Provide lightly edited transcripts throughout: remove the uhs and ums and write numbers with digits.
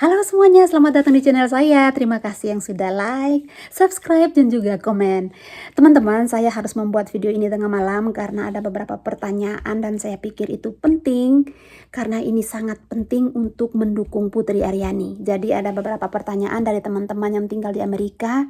Halo semuanya, selamat datang di channel saya. Terima kasih yang sudah like, subscribe, dan juga komen. Teman-teman, saya harus membuat video ini tengah malam karena ada beberapa pertanyaan dan saya pikir itu penting karena ini sangat penting untuk mendukung Putri Aryani. Jadi ada beberapa pertanyaan dari teman-teman yang tinggal di Amerika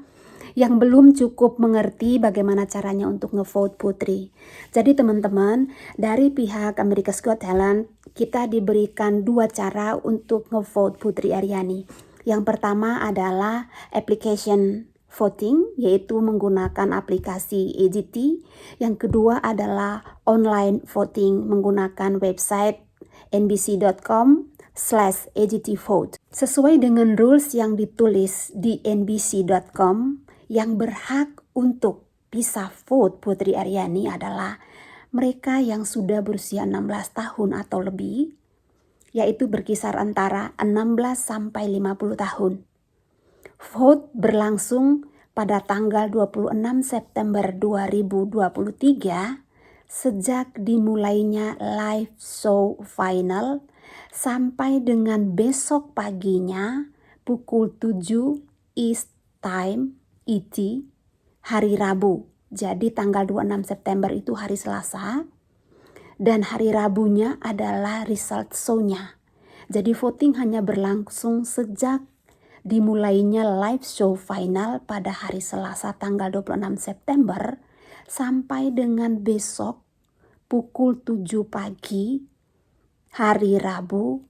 yang belum cukup mengerti bagaimana caranya untuk ngevote Putri. Jadi teman-teman, dari pihak America's Got Talent, kita diberikan dua cara untuk ngevote Putri Aryani. Yang pertama adalah application voting, yaitu menggunakan aplikasi AGT. Yang kedua adalah online voting menggunakan website nbc.com/agtvote. Sesuai dengan rules yang ditulis di nbc.com, yang berhak untuk bisa vote Putri Aryani adalah mereka yang sudah berusia 16 tahun atau lebih, yaitu berkisar antara 16 sampai 50 tahun. Vote berlangsung pada tanggal 26 September 2023 sejak dimulainya live show final sampai dengan besok paginya pukul 7 East Time ET hari Rabu. Jadi tanggal 26 September itu hari Selasa dan hari Rabunya adalah result show-nya. Jadi voting hanya berlangsung sejak dimulainya live show final pada hari Selasa tanggal 26 September sampai dengan besok pukul 7 pagi hari Rabu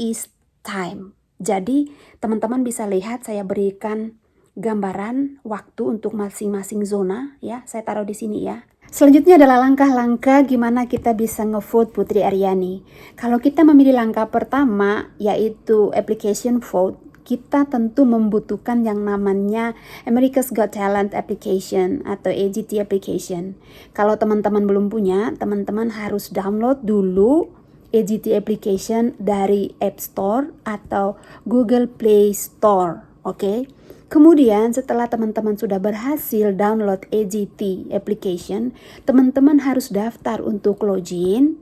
East Time. Jadi teman-teman bisa lihat saya berikan gambaran waktu untuk masing-masing zona ya. Saya taruh di sini ya. Selanjutnya adalah langkah-langkah gimana kita bisa ngevote Putri Aryani. Kalau kita memilih langkah pertama yaitu application vote, kita tentu membutuhkan yang namanya America's Got Talent application atau AGT application. Kalau teman-teman belum punya, teman-teman harus download dulu AGT application dari App Store atau Google Play Store, oke? Kemudian setelah teman-teman sudah berhasil download AGT application, teman-teman harus daftar untuk login,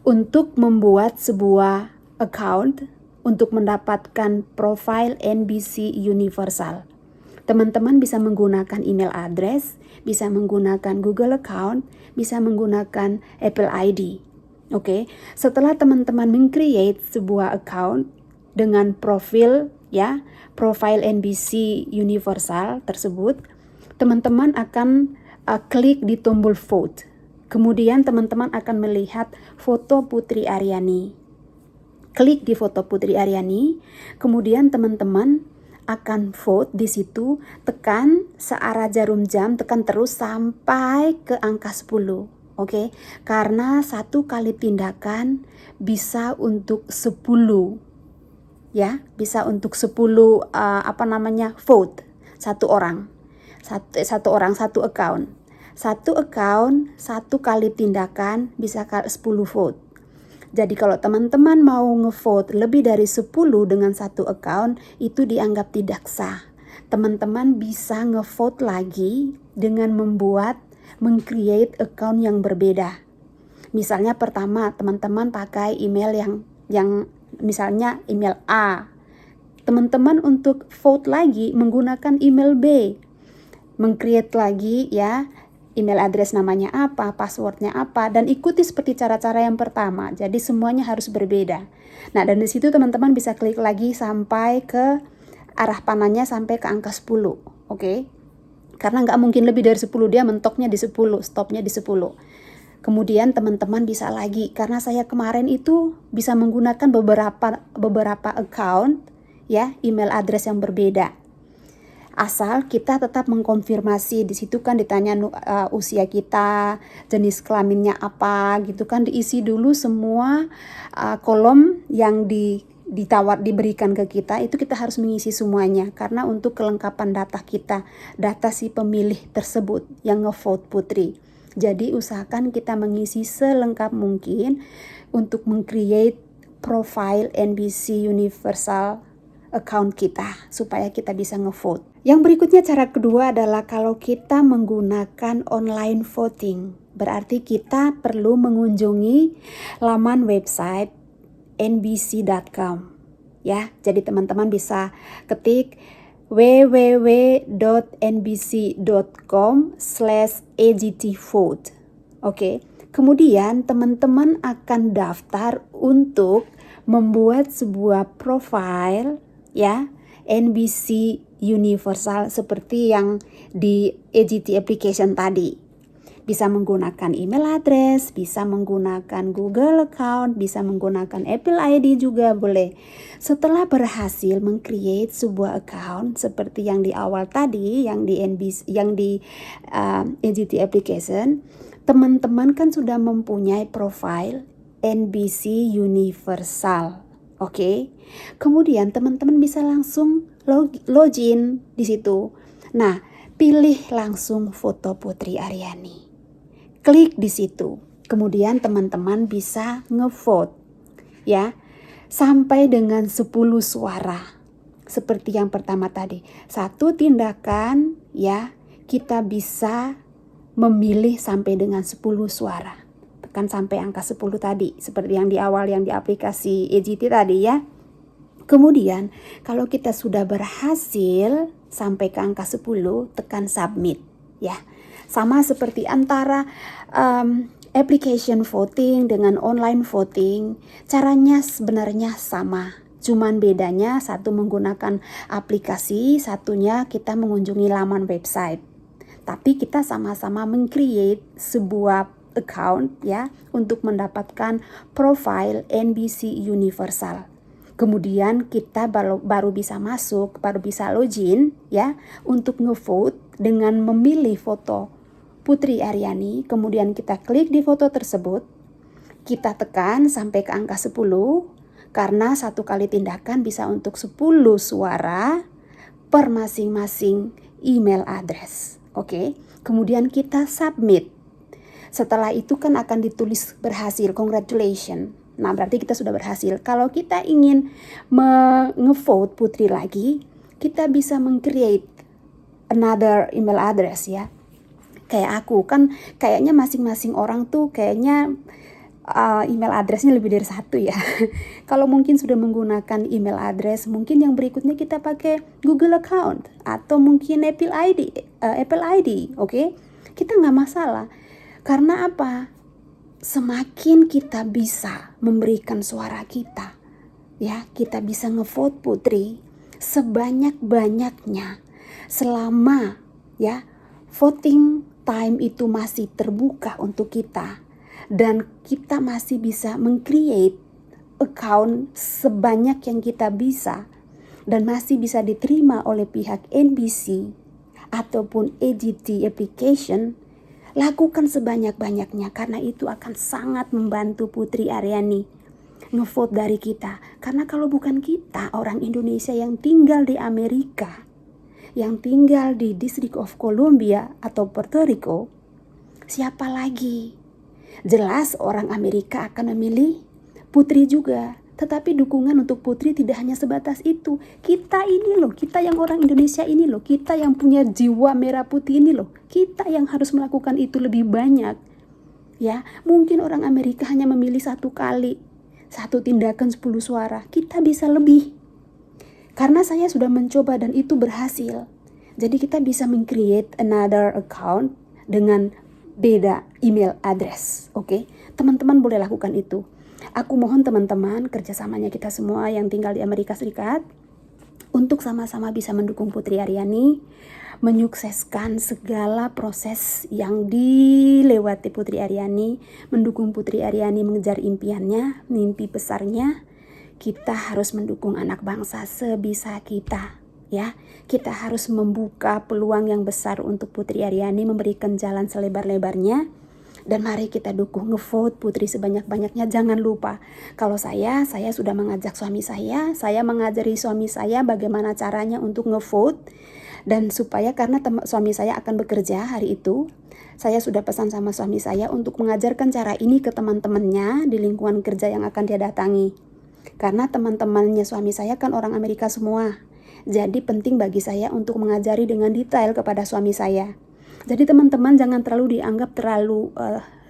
untuk membuat sebuah account, untuk mendapatkan profile NBC Universal. Teman-teman bisa menggunakan email address, bisa menggunakan Google account, bisa menggunakan Apple ID. Oke, setelah teman-teman meng-create sebuah account dengan profil ya, profile NBC Universal tersebut, teman-teman akan klik di tombol vote. Kemudian teman-teman akan melihat foto Putri Aryani. Klik di foto Putri Aryani, kemudian teman-teman akan vote di situ, tekan searah jarum jam, tekan terus sampai ke angka 10. Oke, karena satu kali tindakan bisa untuk 10 ya, bisa untuk 10 vote satu orang. Satu orang satu account. Satu account, satu kali tindakan bisa 10 vote. Jadi kalau teman-teman mau ngevote lebih dari 10 dengan satu account, itu dianggap tidak sah. Teman-teman bisa ngevote lagi dengan meng-create account yang berbeda. Misalnya pertama teman-teman pakai email yang misalnya email A. Teman-teman untuk vote lagi menggunakan email B. Meng-create lagi ya, email address namanya apa, passwordnya apa, dan ikuti seperti cara-cara yang pertama. Jadi semuanya harus berbeda. Nah, dan di situ teman-teman bisa klik lagi sampai ke arah panahnya sampai ke angka 10. Oke? Karena nggak mungkin lebih dari 10, dia mentoknya di 10, stopnya di 10. Kemudian teman-teman bisa lagi, karena saya kemarin itu bisa menggunakan beberapa account ya, email address yang berbeda. Asal kita tetap mengkonfirmasi, di situ kan ditanya usia kita, jenis kelaminnya apa gitu kan, diisi dulu semua kolom yang diberikan ke kita, itu kita harus mengisi semuanya karena untuk kelengkapan data kita, data si pemilih tersebut yang ngevote Putri. Jadi usahakan kita mengisi selengkap mungkin untuk meng-create profile NBC Universal account kita supaya kita bisa ngevote. Yang berikutnya cara kedua adalah kalau kita menggunakan online voting. Berarti kita perlu mengunjungi laman website nbc.com. ya. Jadi teman-teman bisa ketik www.nbc.com/agtvote. Oke. Kemudian teman-teman akan daftar untuk membuat sebuah profile ya NBC Universal seperti yang di AGT application tadi. Bisa menggunakan email address, bisa menggunakan Google account, bisa menggunakan Apple ID juga boleh. Setelah berhasil meng-create sebuah account seperti yang di awal tadi, yang di NBC, yang di AGT application, teman-teman kan sudah mempunyai profile NBC Universal. Oke. Kemudian teman-teman bisa langsung login di situ. Nah, pilih langsung foto Putri Aryani. Klik di situ. Kemudian teman-teman bisa ngevote ya. Sampai dengan 10 suara. Seperti yang pertama tadi. Satu tindakan ya, kita bisa memilih sampai dengan 10 suara. Tekan sampai angka 10 tadi. Seperti yang di awal yang di aplikasi AGT tadi ya. Kemudian kalau kita sudah berhasil sampai ke angka 10, tekan submit ya. Sama seperti antara application voting dengan online voting, caranya sebenarnya sama. Cuman bedanya satu menggunakan aplikasi, satunya kita mengunjungi laman website. Tapi kita sama-sama meng-create sebuah account ya untuk mendapatkan profile NBC Universal. Kemudian kita baru bisa masuk, baru bisa login ya untuk ngevote dengan memilih foto Putri Aryani. Kemudian kita klik di foto tersebut, kita tekan sampai ke angka 10 karena satu kali tindakan bisa untuk 10 suara per masing-masing email address. Oke. Kemudian kita submit. Setelah itu kan akan ditulis berhasil, congratulations. Nah, berarti kita sudah berhasil. Kalau kita ingin ngevote Putri lagi, kita bisa meng-create another email address ya. Kayak aku kan kayaknya masing-masing orang tuh kayaknya email addressnya lebih dari satu ya. Kalau mungkin sudah menggunakan email address, mungkin yang berikutnya kita pakai Google account atau mungkin Apple ID, oke? Kita nggak masalah. Karena apa? Semakin kita bisa memberikan suara kita, ya, kita bisa ngevote Putri sebanyak-banyaknya selama ya voting time itu masih terbuka untuk kita dan kita masih bisa meng-create account sebanyak yang kita bisa dan masih bisa diterima oleh pihak NBC ataupun AGT application. Lakukan sebanyak-banyaknya karena itu akan sangat membantu Putri Aryani ngevote dari kita. Karena kalau bukan kita, orang Indonesia yang tinggal di Amerika, yang tinggal di District of Columbia atau Puerto Rico, siapa lagi? Jelas orang Amerika akan memilih Putri juga. Tetapi dukungan untuk Putri tidak hanya sebatas itu. Kita ini loh, kita yang orang Indonesia ini loh, kita yang punya jiwa merah putih ini loh, kita yang harus melakukan itu lebih banyak. Ya, mungkin orang Amerika hanya memilih satu kali, satu tindakan 10 suara. Kita bisa lebih. Karena saya sudah mencoba dan itu berhasil. Jadi kita bisa meng-create another account dengan beda email address. Oke? Teman-teman boleh lakukan itu. Aku mohon teman-teman kerjasamanya kita semua yang tinggal di Amerika Serikat untuk sama-sama bisa mendukung Putri Aryani, menyukseskan segala proses yang dilewati Putri Aryani, mendukung Putri Aryani mengejar impiannya, mimpi besarnya. Kita harus mendukung anak bangsa sebisa kita, ya. Kita harus membuka peluang yang besar untuk Putri Aryani, memberikan jalan selebar-lebarnya. Dan mari kita dukung, ngevote Putri sebanyak-banyaknya. Jangan lupa, kalau saya sudah mengajak suami saya mengajari suami saya bagaimana caranya untuk ngevote. Dan supaya karena suami saya akan bekerja hari itu, saya sudah pesan sama suami saya untuk mengajarkan cara ini ke teman-temannya di lingkungan kerja yang akan dia datangi. Karena teman-temannya suami saya kan orang Amerika semua. Jadi penting bagi saya untuk mengajari dengan detail kepada suami saya. Jadi teman-teman jangan terlalu dianggap terlalu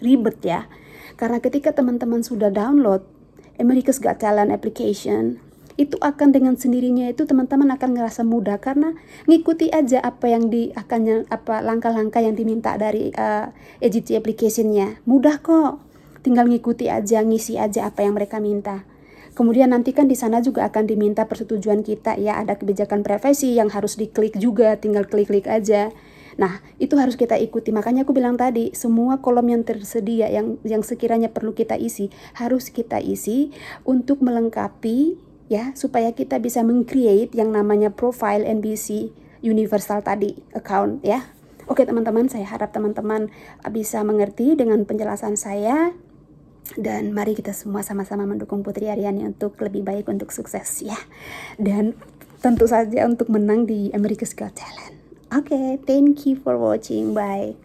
ribet ya. Karena ketika teman-teman sudah download America's Got Talent application, itu akan dengan sendirinya itu teman-teman akan ngerasa mudah karena ngikuti aja apa yang langkah-langkah yang diminta dari EGT application-nya. Mudah kok. Tinggal ngikuti aja, ngisi aja apa yang mereka minta. Kemudian nanti kan di sana juga akan diminta persetujuan kita ya, ada kebijakan privasi yang harus diklik juga, tinggal klik-klik aja. Nah, itu harus kita ikuti. Makanya aku bilang tadi, semua kolom yang tersedia yang sekiranya perlu kita isi, harus kita isi untuk melengkapi ya, supaya kita bisa meng-create yang namanya profile NBC Universal tadi, account ya. Oke teman-teman, saya harap teman-teman bisa mengerti dengan penjelasan saya. Dan mari kita semua sama-sama mendukung Putri Aryani untuk lebih baik, untuk sukses ya. Dan tentu saja untuk menang di America's Got Talent. Oke, thank you for watching. Bye.